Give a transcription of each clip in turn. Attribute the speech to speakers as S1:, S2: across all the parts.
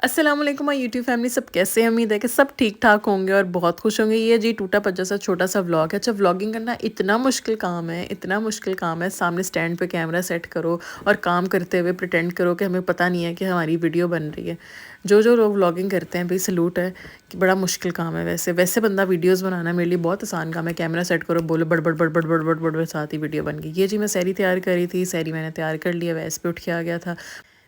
S1: अस्सलाम वालेकुम my YouTube family, सब कैसे हैं? उम्मीद है कि सब ठीक ठाक होंगे और बहुत खुश होंगे। ये जी टूटा पज्जा सा छोटा सा व्लॉग है। अच्छा, व्लॉगिंग करना इतना मुश्किल काम है, इतना मुश्किल काम है। सामने स्टैंड पे कैमरा सेट करो और काम करते हुए प्रिटेंड करो कि हमें पता नहीं है कि हमारी वीडियो बन रही है। जो जो लोग व्लॉगिंग करते हैं भाई, सलूट है कि बड़ा मुश्किल काम है। वैसे वैसे बंदा वीडियोज़ बनाना मेरे लिए बहुत आसान काम है। कैमरा सेट करो, बोलो बड़ बड़ बड़ बड़ बड़ बड़ बड़ बड़, साथ ही वीडियो बन गई। ये जी मैं सहरी तैयार करी थी, सहरी मैंने तैयार कर लिया, वैसे पे उठ के आ गया था।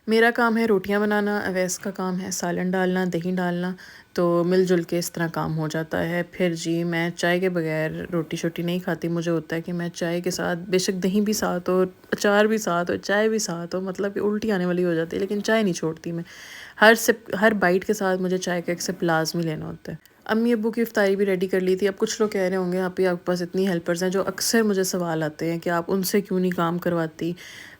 S1: मेरा काम है रोटियां बनाना, अवैस का काम है सालन डालना, दही डालना। तो मिलजुल के इस तरह काम हो जाता है। फिर जी मैं चाय के बगैर रोटी शोटी नहीं खाती। मुझे होता है कि मैं चाय के साथ बेशक दही भी साथ हो, अचार भी साथ हो, चाय भी साथ हो, मतलब कि उल्टी आने वाली हो जाती है, लेकिन चाय नहीं छोड़ती मैं। हर सिप हर बाइट के साथ मुझे चाय का एक सिप लाजमी लेना होता है। अम्मी अब्बू की इफ्तारी भी रेडी कर ली थी। अब कुछ लोग कह रहे होंगे आप ही आपके पास इतनी हेल्पर्स हैं, जो अक्सर मुझे सवाल आते हैं कि आप उनसे क्यों नहीं काम करवाती।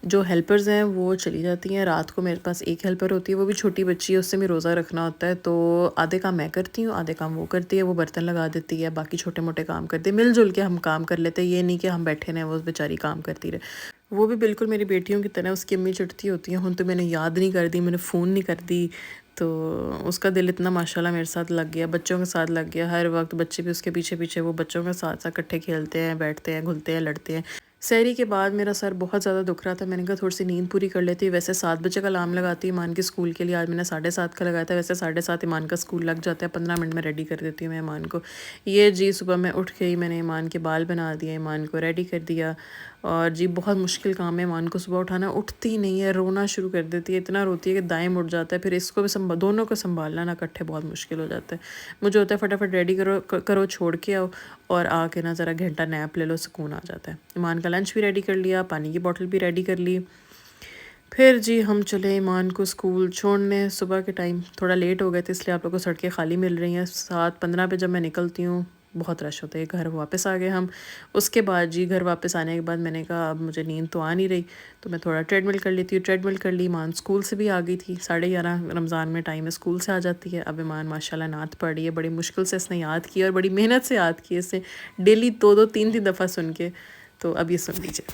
S1: जो हेल्पर्स हैं वो चली जाती हैं, रात को मेरे पास एक हेल्पर होती है, वो भी छोटी बच्ची है, उससे मैं रोज़ा रखना होता है। तो आधे काम मैं करती हूँ, आधे काम वो करती है। वो बर्तन लगा देती है, बाकी छोटे मोटे काम करती है। मिलजुल के हम काम कर लेते हैं, ये नहीं कि हम बैठे रहें वो बेचारी काम करती रहे। वो भी बिल्कुल मेरी बेटियों की तरह, उसकी अम्मी चिढ़ती होती हैं, हुन तो मैंने याद नहीं कर दी, मैंने फ़ोन नहीं कर दी। तो उसका दिल इतना माशाल्लाह मेरे साथ लग गया, बच्चों के साथ लग गया। हर वक्त बच्चे भी उसके पीछे पीछे, वो बच्चों के साथ साथ इकट्ठे खेलते हैं, बैठते हैं, घुलते हैं, लड़ते हैं। सहरी के बाद मेरा सर बहुत ज़्यादा दुख रहा था। मैंने कहा थोड़ी सी नींद पूरी कर लेती। वैसे 7 बजे का अलार्म लगाती है ईमान के स्कूल के लिए, आज मैंने 7:30 का लगाया था। वैसे 7:30 ईमान का स्कूल लग जाता है, 15 मिनट में रेडी कर देती हूँ मैं ईमान को। ये जी सुबह मैं उठ गई, मैंने ईमान के बाल बना दिए, ईमान को रेडी कर दिया। और जी बहुत मुश्किल काम है ईमान को सुबह उठाना। उठती ही नहीं है, रोना शुरू कर देती है, इतना रोती है कि दाएं उठ जाता है। फिर इसको भी दोनों को संभालना ना इकट्ठे बहुत मुश्किल हो जाता है। मुझे होता है फटाफट रेडी करो करो, छोड़ के आओ और आके ना ज़रा घंटा नैप ले लो, सुकून आ जाता है। ईमान का लंच भी रेडी कर लिया, पानी की बोतल भी रेडी कर ली। फिर जी हम चले ईमान को स्कूल छोड़ने। सुबह के टाइम थोड़ा लेट हो गए थे, इसलिए आप लोगों को सड़कें खाली मिल रही हैं। 7:15 पे जब मैं निकलती हूँ बहुत रश होता है। घर वापस आ गए हम। उसके बाद जी घर वापस आने के बाद मैंने कहा अब मुझे नींद तो आ नहीं रही, तो मैं थोड़ा ट्रेडमिल कर लेती हूँ। ट्रेडमिल कर ली। ईमान स्कूल से भी आ गई थी, 11:30 रमज़ान में टाइम है, स्कूल से आ जाती है। अब ईमान माशाल्लाह नात पढ़ रही है, बड़ी मुश्किल से इसने याद किया और बड़ी मेहनत से याद की इसने, डेली दो दो तीन तीन दफ़ा सुन के। तो अब ये सुन लीजिए।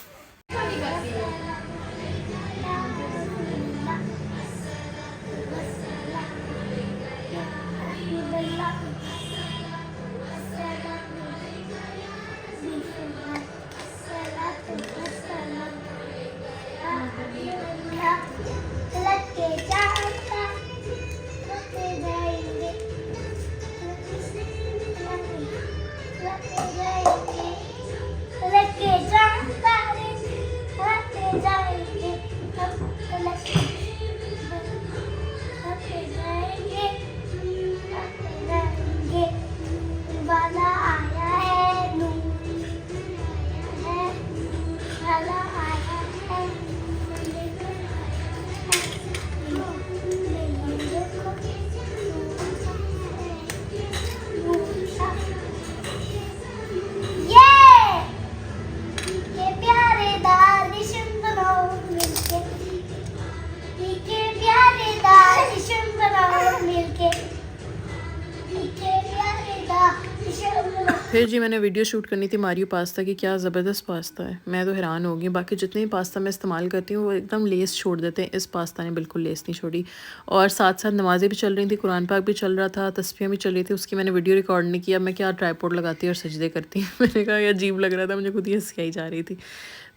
S1: फिर जी मैंने वीडियो शूट करनी थी मारियो पास्ता की। क्या ज़बरदस्त पास्ता है, मैं तो हैरान हो गई। बाकी जितने भी पास्ता मैं इस्तेमाल करती हूँ वो एकदम लेस छोड़ देते हैं, इस पास्ता ने बिल्कुल लेस नहीं छोड़ी। और साथ साथ नमाज़ें भी चल रही थी, कुरान पाक भी चल रहा था, तस्बीहें भी चल रही थी। उसकी मैंने वीडियो रिकॉर्ड नहीं किया। मैं क्या ट्राईपोड लगाती और सजदे करती मैंने कहा ये अजीब लग रहा था, मुझे खुद ही हंसी आई जा रही थी।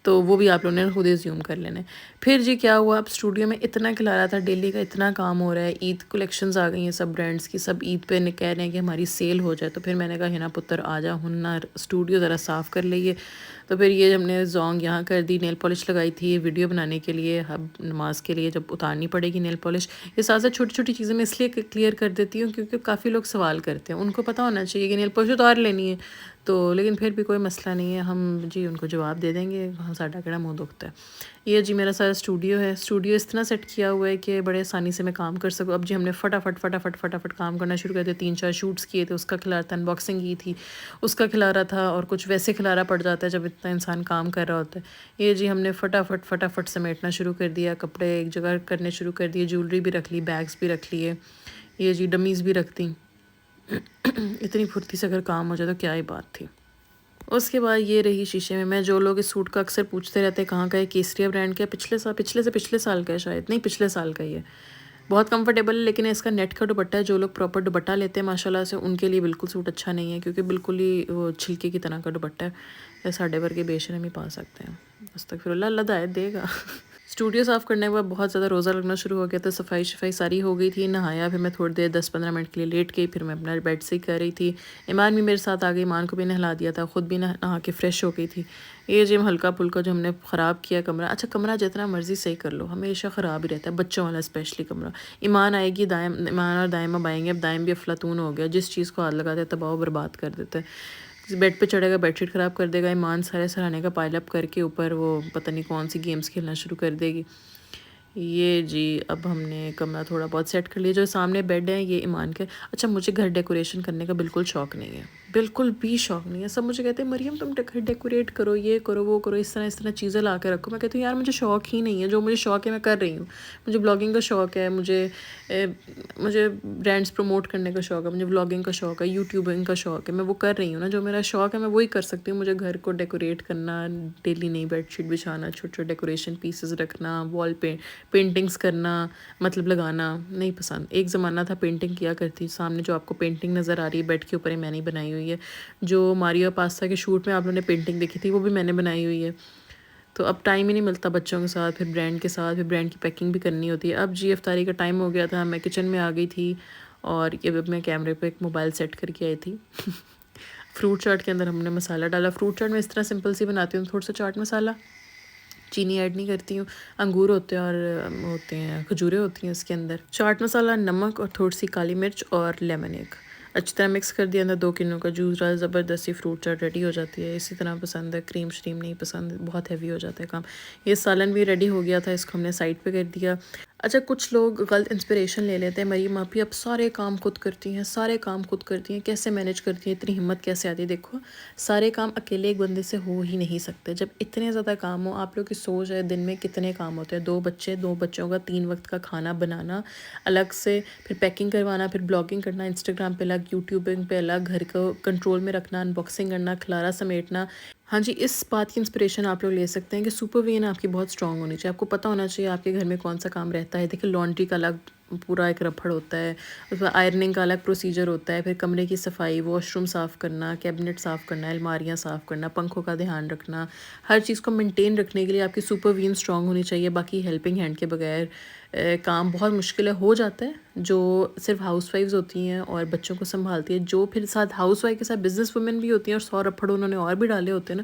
S1: तो वो भी आप लोगों ने खुद ही ज़ूम कर लेना है। फिर जी क्या हुआ, अब स्टूडियो में इतना खिला था, डेली का इतना काम हो रहा है। ईद कलेक्शंस आ गई हैं सब ब्रांड्स की, सब ईद पे कह रहे हैं कि हमारी सेल हो जाए। तो फिर मैंने कहा हिना पुत्र आ जा, हुन ना स्टूडियो ज़रा साफ़ कर लिए। तो फिर ये हमने जोंग यहाँ कर दी, नेल पॉलिश लगाई थी वीडियो बनाने के लिए, अब नमाज के लिए जब उतारनी पड़ेगी नेल पॉलिश। ये साथ साथ छोटी छोटी चीज़ें मैं इसलिए क्लियर कर देती हूँ क्योंकि काफ़ी लोग सवाल करते हैं, उनको पता होना चाहिए कि नेल पॉलिश उतार लेनी है। तो लेकिन फिर भी कोई मसला नहीं है, हम जी उनको जवाब दे देंगे, हम साडा केड़ा मुँह दुखता है। ये जी मेरा सारा स्टूडियो है। स्टूडियो इस तरह सेट किया हुआ है कि बड़े आसानी से मैं काम कर सकूँ। अब जी हमने फटाफट फटाफट फटाफट काम करना शुरू कर दिया। 3-4 शूट्स किए थे, उसका खिला रहा था, अनबॉक्सिंग की थी उसका खिला रहा था, और कुछ वैसे खिलारा पड़ जाता है जब इतना इंसान काम कर रहा होता है। ये जी हमने फटाफट फटाफट समेटना शुरू कर दिया, कपड़े एक जगह करने शुरू कर दिए, ज्वेलरी भी रख ली, बैग्स भी रख लिए, ये जी डमीज़ भी रख दी। इतनी फुर्ती से अगर काम हो जाए तो क्या ही बात थी। उसके बाद ये रही शीशे में। मैं जो लोग इस सूट का अक्सर पूछते रहते हैं कहाँ का है, केसरिया ब्रांड का है, पिछले से पिछले साल का है शायद, नहीं पिछले साल का ही है। बहुत कंफर्टेबल है, लेकिन इसका नेट का दुपट्टा है, जो लोग प्रॉपर दुपट्टा लेते हैं माशाल्लाह से उनके लिए बिल्कुल सूट अच्छा नहीं है, क्योंकि बिल्कुल ही वो छिलके की तरह का दुपट्टा है। या साढ़े वर्गे बेशरम ही पा सकते हैं। अस्तगफिरुल्लाह, अल्लाह हिदायत देगा। स्टूडियो साफ़ करने के बाद बहुत ज़्यादा रोज़ा लगना शुरू हो गया था, सफाई शफाई सारी हो गई थी, नहाया, फिर मैं थोड़ी देर 10-15 मिनट के लिए लेट गई, फिर मैं अपना बेड से ही कर रही थी। ईमान भी मेरे साथ आ गई, ईमान को भी नहला दिया था, ख़ुद भी नहा के फ़्रेश हो गई थी। ये जिम हल्का फुल्का जो हमने ख़राब किया कमरा, अच्छा कमरा जितना मर्ज़ी सही कर लो हमेशा ख़राब ही रहता है, बच्चों वाला स्पेशली कमरा। ईमान आएगी, दायम ईमान और दायमा आएंगे, अब दायम भी अफलातून हो गया, जिस चीज़ को हाथ लगाते हैं तबाह बर्बाद कर देते हैं। बेड पे चढ़ेगा, बेडशीट ख़राब कर देगा, ईमान सारे सराहने का पाइल अप करके ऊपर वो पता नहीं कौन सी गेम्स खेलना शुरू कर देगी। ये जी, अब हमने कमरा थोड़ा बहुत सेट कर लिया। जो सामने बेड है ये ईमान के। अच्छा, मुझे घर डेकोरेशन करने का बिल्कुल शौक़ नहीं है, बिल्कुल भी शौक़ नहीं है। सब मुझे कहते हैं मरियम तुम घर डेकोरेट करो, ये करो वो करो, इस तरह चीज़ें ला के रखो। मैं कहती हूँ यार मुझे शौक़ ही नहीं है, जो मुझे शौक़ है मैं कर रही हूँ। मुझे ब्लॉगिंग का शौक़ है, मुझे ब्रांड्स प्रमोट करने का शौक़ है, मुझे व्लॉगिंग का शौक़ है, यूट्यूबिंग का शौक़ है, मैं वो कर रही हूँ ना। जो मेरा शौक़ है मैं वही कर सकती हूँ। मुझे घर को डेकोरेट करना, डेली नई बेडशीट बिछाना, छोटे छोटे डेकोरेशन पीसेस रखना, वॉल पे पेंटिंग्स करना, मतलब लगाना नहीं पसंद। एक ज़माना था पेंटिंग किया करती। सामने जो आपको पेंटिंग नज़र आ रही है बेड के ऊपर, ही मैंने ही बनाई हुई है। जो मारियो पास्ता के शूट में आप लोगों ने पेंटिंग देखी थी वो भी मैंने बनाई हुई है। तो अब टाइम ही नहीं मिलता बच्चों के साथ, फिर ब्रांड के साथ, फिर ब्रांड की पैकिंग भी करनी होती है। अब जी इफ्तारी का टाइम हो गया था, मैं किचन में आ गई थी और ये अब मैं कैमरे पे एक मोबाइल सेट करके आई थी। फ्रूट चाट के अंदर हमने मसाला डाला। फ्रूट चाट मैं इस तरह सिंपल सी बनाती हूँ, थोड़ा सा चाट मसाला, चीनी ऐड नहीं करती हूँ, अंगूर होते हैं और होते हैं खजूरें होती हैं इसके अंदर, चाट मसाला, नमक और थोड़ी सी काली मिर्च और लेमन एक अच्छी तरह मिक्स कर दिया। अंदर 2 किलो का जूस डाल, ज़बरदस्ती फ्रूट चाट रेडी हो जाती है। इसी तरह पसंद है, क्रीम श्रीम नहीं पसंद, बहुत हैवी हो जाता है काम। ये सालन भी रेडी हो गया था, इसको हमने साइड पे कर दिया। अच्छा, कुछ लोग गलत इंस्पिरेशन ले लेते हैं, मरियम आप ही अब सारे काम खुद करती हैं, सारे काम खुद करती हैं, कैसे मैनेज करती हैं, इतनी हिम्मत कैसे आती है। देखो सारे काम अकेले एक बंदे से हो ही नहीं सकते। जब इतने ज़्यादा काम हो, आप लोग की सोच है दिन में कितने काम होते हैं। 2 बच्चे, 2 बच्चों का 3 वक्त का खाना बनाना अलग से, फिर पैकिंग करवाना, फिर ब्लॉगिंग करना, इंस्टाग्राम पे अलग, यूट्यूबिंग पे अलग, घर को कंट्रोल में रखना, अनबॉक्सिंग करना, खलारा समेटना। हाँ जी, इस बात की इंस्पिरेशन आप लोग ले सकते हैं कि सुपर वीन आपकी बहुत स्ट्रांग होनी चाहिए। आपको पता होना चाहिए आपके घर में कौन सा काम रहता है। देखिए लॉन्ड्री का अलग पूरा एक रफड़ होता है, उसमें आयरनिंग का अलग प्रोसीजर होता है, फिर कमरे की सफाई, वॉशरूम साफ़ करना, कैबिनेट साफ़ करना, अलमारियाँ साफ़ करना, पंखों का ध्यान रखना, हर चीज़ को मेंटेन रखने के लिए आपकी सुपर वीन स्ट्रांग होनी चाहिए। बाकी हेल्पिंग हैंड के बगैर काम बहुत मुश्किल है, हो जाता है। जो सिर्फ हाउसवाइफ्स होती हैं और बच्चों को संभालती है, जो फिर साथ हाउसवाइफ के साथ बिजनेस वुमेन भी होती हैं और 100 रफड़ उन्होंने और भी डाले होते हैं ना,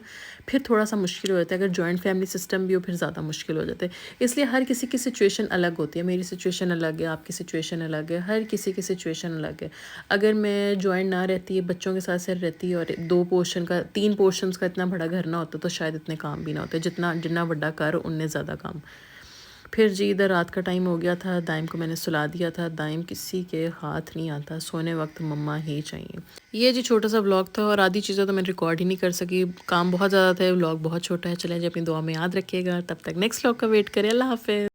S1: फिर थोड़ा सा मुश्किल हो जाता है। अगर जॉइंट फैमिली सिस्टम भी हो फिर ज़्यादा मुश्किल हो जाता है। इसलिए हर किसी की सिचुएशन अलग होती है। मेरी सिचुएशन अलग है, आपकी सिचुएशन अलग है, हर किसी की सिचुएशन अलग है। अगर मैं जॉइंट ना रहती, बच्चों के साथ सिर्फ रहती और 2 पोर्शन का 3 पोर्शंस का इतना बड़ा घर ना होता तो शायद इतने काम भी ना होते। जितना बड़ा घर उनने ज़्यादा काम। फिर जी इधर रात का टाइम हो गया था, दाइम को मैंने सुला दिया था। दाइम किसी के हाथ नहीं आता, सोने वक्त मम्मा ही चाहिए। ये जी छोटा सा व्लॉग था और आधी चीज़ें तो मैं रिकॉर्ड ही नहीं कर सकी, काम बहुत ज़्यादा था, व्लॉग बहुत छोटा है। चलें जी, अपनी दुआ में याद रखिएगा। तब तक नेक्स्ट व्लॉग का वेट करें। अल्लाह हाफ़िज़।